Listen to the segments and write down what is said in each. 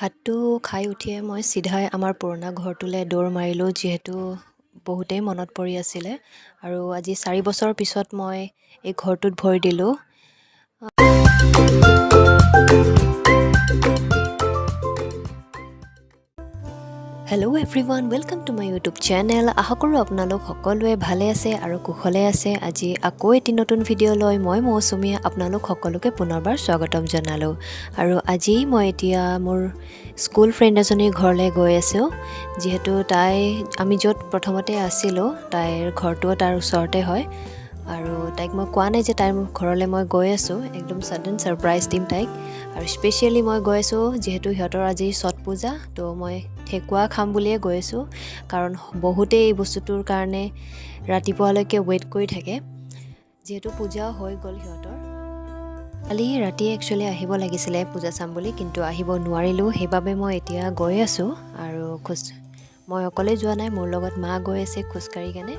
ভাতটো খাই উঠিয়ে মই চিধাই আমাৰ পুৰণা ঘৰটোলৈ দৌৰ মাৰিলোঁ, যিহেতু বহুতেই মনত পৰি আছিলে আৰু আজি 4 বছৰৰ পিছত মই এই ঘৰটোত ভৰি দিলোঁ। Hello' everyone, welcome to my YouTube channel. আশা কৰোঁ আপোনালোক সকলোৱে ভালে আছে আৰু কুশলে আছে। আজি আকৌ এটি নতুন ভিডিঅ' লৈ মই মৌচুমীয়ে আপোনালোক সকলোকে পুনৰবাৰ স্বাগতম জনালোঁ। আৰু আজি মই এতিয়া মোৰ স্কুল ফ্ৰেণ্ড এজনীৰ ঘৰলৈ গৈ আছোঁ, যিহেতু আমি য'ত প্ৰথমতে আছিলোঁ তাইৰ ঘৰটোও তাৰ ওচৰতে হয়। আৰু তাইক মই কোৱা নাই যে তাইৰ ঘৰলৈ মই গৈ আছোঁ, একদম ছাডেন ছাৰপ্ৰাইজ দিম তাইক। আৰু স্পেচিয়েলি মই গৈ আছোঁ যিহেতু সিহঁতৰ আজি ছট পূজা, তো মই ঠেকুৱা খাম বুলিয়ে গৈ আছোঁ, কাৰণ বহুতেই এই বস্তুটোৰ কাৰণে ৰাতিপুৱালৈকে ৱেইট কৰি থাকে, যিহেতু পূজা হৈ গ'ল সিহঁতৰ। কালি ৰাতি একচুৱেলি আহিব লাগিছিলে পূজা চাম বুলি, কিন্তু আহিব নোৱাৰিলোঁ। সেইবাবে মই এতিয়া গৈ আছোঁ আৰু মই অকলে যোৱা নাই, মোৰ লগত মা গৈ আছে খোজকাঢ়ি কেনে।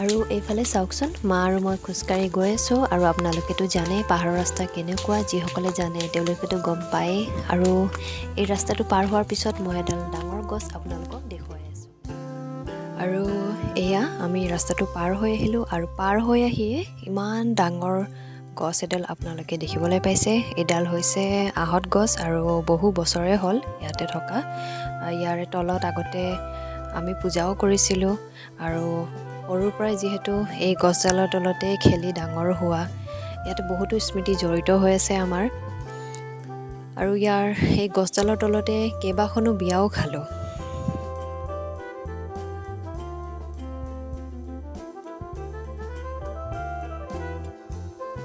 আৰু এইফালে চাওকচোন, মা আৰু মই খোজকাঢ়ি গৈ আছোঁ। আৰু আপোনালোকেতো জানেই পাহাৰৰ ৰাস্তা কেনেকুৱা, যিসকলে জানে তেওঁলোকেতো গম পায়েই। আৰু এই ৰাস্তাটো পাৰ হোৱাৰ পিছত মই এডাল ডাঙৰ গছ আপোনালোকক দেখুৱাই আছোঁ। আৰু এয়া আমি ৰাস্তাটো পাৰ হৈ আহিলোঁ, আৰু পাৰ হৈ আহিয়ে ইমান ডাঙৰ গছ এডাল আপোনালোকে দেখিবলৈ পাইছে। এইডাল হৈছে আহঁত গছ আৰু বহু বছৰে হ'ল ইয়াতে থকা। ইয়াৰে তলত আগতে আমি পূজাও কৰিছিলোঁ, আৰু সৰুৰ পৰাই যিহেতু এই গছডালৰ তলতে খেলি ডাঙৰ হোৱা, ইয়াতে বহুতো স্মৃতি জড়িত হৈ আছে আমাৰ। আৰু ইয়াৰ এই গছডালৰ তলতে কেইবাখনো বিয়াও খালোঁ।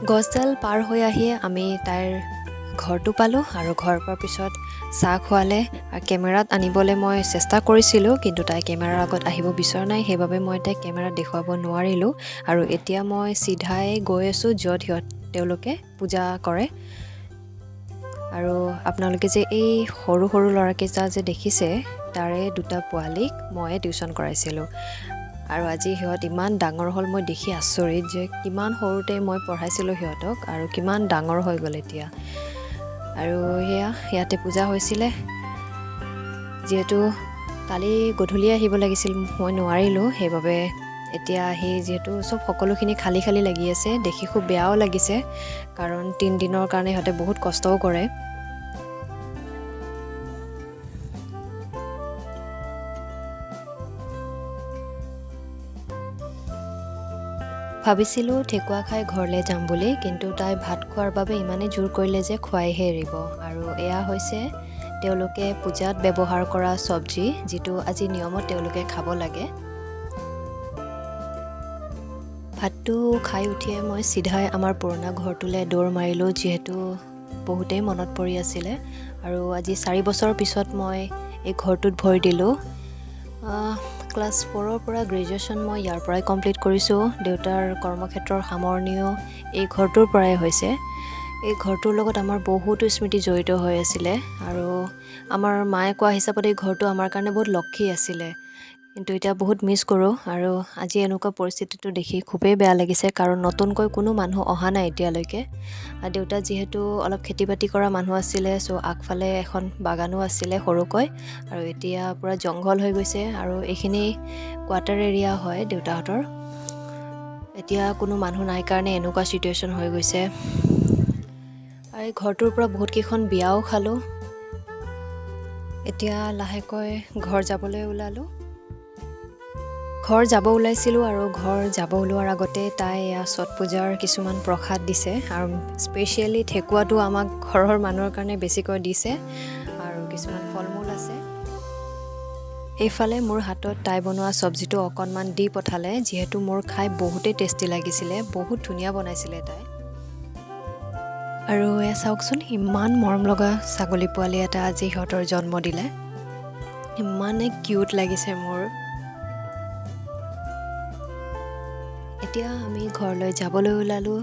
গছডাল পাৰ হৈ আহিয়ে আমি তাইৰ ঘৰটো পালোঁ, আৰু ঘৰ পোৱাৰ পিছত চাহ খোৱালে। আৰু কেমেৰাত আনিবলৈ মই চেষ্টা কৰিছিলোঁ, কিন্তু তাই কেমেৰাৰ আগত আহিব বিচৰা নাই, সেইবাবে মই তাইক কেমেৰাত দেখুৱাব নোৱাৰিলোঁ। আৰু এতিয়া মই চিধাই গৈ আছোঁ য'ত তেওঁলোকে পূজা কৰে। আৰু আপোনালোকে যে এই সৰু সৰু ল'ৰাকেইটা যে দেখিছে, তাৰে দুটা পোৱালীক মই টিউশ্যন কৰাইছিলোঁ। আৰু আজি সিহঁত ইমান ডাঙৰ হ'ল, মই দেখি আচৰিত যে কিমান সৰুতে মই পঢ়াইছিলোঁ সিহঁতক, আৰু কিমান ডাঙৰ হৈ গ'ল এতিয়া। আৰু ইয়াতে পূজা হৈছিলে, যিহেতু কালি গধূলি আহিব লাগিছিল, মই নোৱাৰিলোঁ। সেইবাবে এতিয়া যিহেতু সকলোখিনি খালী খালী লাগি আছে, দেখি খুব বেয়াও লাগিছে, কাৰণ 3 দিনৰ কাৰণে সিহঁতে বহুত কষ্টও কৰে। ভাবিছিলোঁ ঠেকুৱা খাই ঘৰলৈ যাম বুলি, কিন্তু তাই ভাত খোৱাৰ বাবে ইমানেই জোৰ কৰিলে যে খুৱাইহে এৰিব। আৰু এয়া হৈছে তেওঁলোকে পূজাত ব্যৱহাৰ কৰা চব্জি, যিটো আজি নিয়মত তেওঁলোকে খাব লাগে। ভাতটো খাই উঠিয়ে মই চিধাই আমাৰ পুৰণা ঘৰটোলৈ দৌৰ মাৰিলোঁ, যিহেতু বহুতেই মনত পৰি আছিলে। আৰু আজি 4 বছৰৰ পিছত মই এই ঘৰটোত ভৰি দিলোঁ। ক্লাছ 4ৰ পৰা গ্ৰেজুৱেশ্যন মই ইয়াৰ পৰাই কমপ্লিট কৰিছোঁ। দেউতাৰ কৰ্মক্ষেত্ৰৰ সামৰণিও এই ঘৰটোৰ পৰাই হৈছে। এই ঘৰটোৰ লগত আমাৰ বহুতো স্মৃতি জড়িত হৈ আছিলে, আৰু আমাৰ মায়ে কোৱা হিচাপত এই ঘৰটো আমাৰ কাৰণে বহুত লক্ষী আছিলে, কিন্তু এতিয়া বহুত মিছ কৰোঁ। আৰু আজি এনেকুৱা পৰিস্থিতিটো দেখি খুবেই বেয়া লাগিছে, কাৰণ নতুনকৈ কোনো মানুহ অহা নাই এতিয়ালৈকে। দেউতা যিহেতু অলপ খেতি বাতি কৰা মানুহ আছিলে, আগফালে এখন বাগানো আছিলে সৰুকৈ, আৰু এতিয়া পূৰা জংঘল হৈ গৈছে। আৰু এইখিনি কোৱাৰ্টাৰ এৰিয়া হয় দেউতাহঁতৰ। এতিয়া কোনো মানুহ নাই কাৰণে এনেকুৱা চিটুৱেশ্যন হৈ গৈছে। আৰু এই ঘৰটোৰ পৰা বহুতকেইখন বিয়াও খালোঁ। এতিয়া লাহেকৈ ঘৰ যাবলৈ ওলালোঁ। ঘৰ যাব ওলাইছিলোঁ, আৰু ঘৰ যাব ওলোৱাৰ আগতে তাই ছট পূজাৰ কিছুমান প্ৰসাদ দিছে, আৰু স্পেচিয়েলি ঠেকুৱাটো আমাক ঘৰৰ মানুহৰ কাৰণে বেছিকৈ দিছে, আৰু কিছুমান ফল মূল আছে। এইফালে মোৰ হাতত তাই বনোৱা চব্জিটো অকণমান দি পঠালে, যিহেতু মোৰ খাই বহুতেই টেষ্টি লাগিছিলে, বহুত ধুনীয়া বনাইছিলে তাই। আৰু চাওকচোন, ইমান মৰম লগা ছাগলী পোৱালি এটা আজি সিহঁতৰ জন্ম দিলে, ইমানেই কিউট লাগিছে মোৰ। এতিয়া আমি ঘৰলৈ যাবলৈ ওলালোঁ,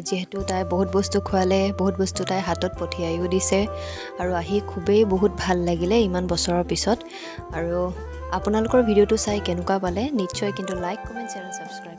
যিহেতু তাই বহুত বস্তু খোৱালে, বহুত বস্তু তাই হাতত পঠিয়াইও দিছে, আৰু আহি খুবেই বহুত ভাল লাগিলে ইমান বছৰৰ পিছত। আৰু আপোনালোকৰ ভিডিঅ'টো চাই কেনেকুৱা পালে নিশ্চয় কিন্তু লাইক, কমেণ্ট, শ্বেয়াৰ, ছাবস্ক্ৰাইব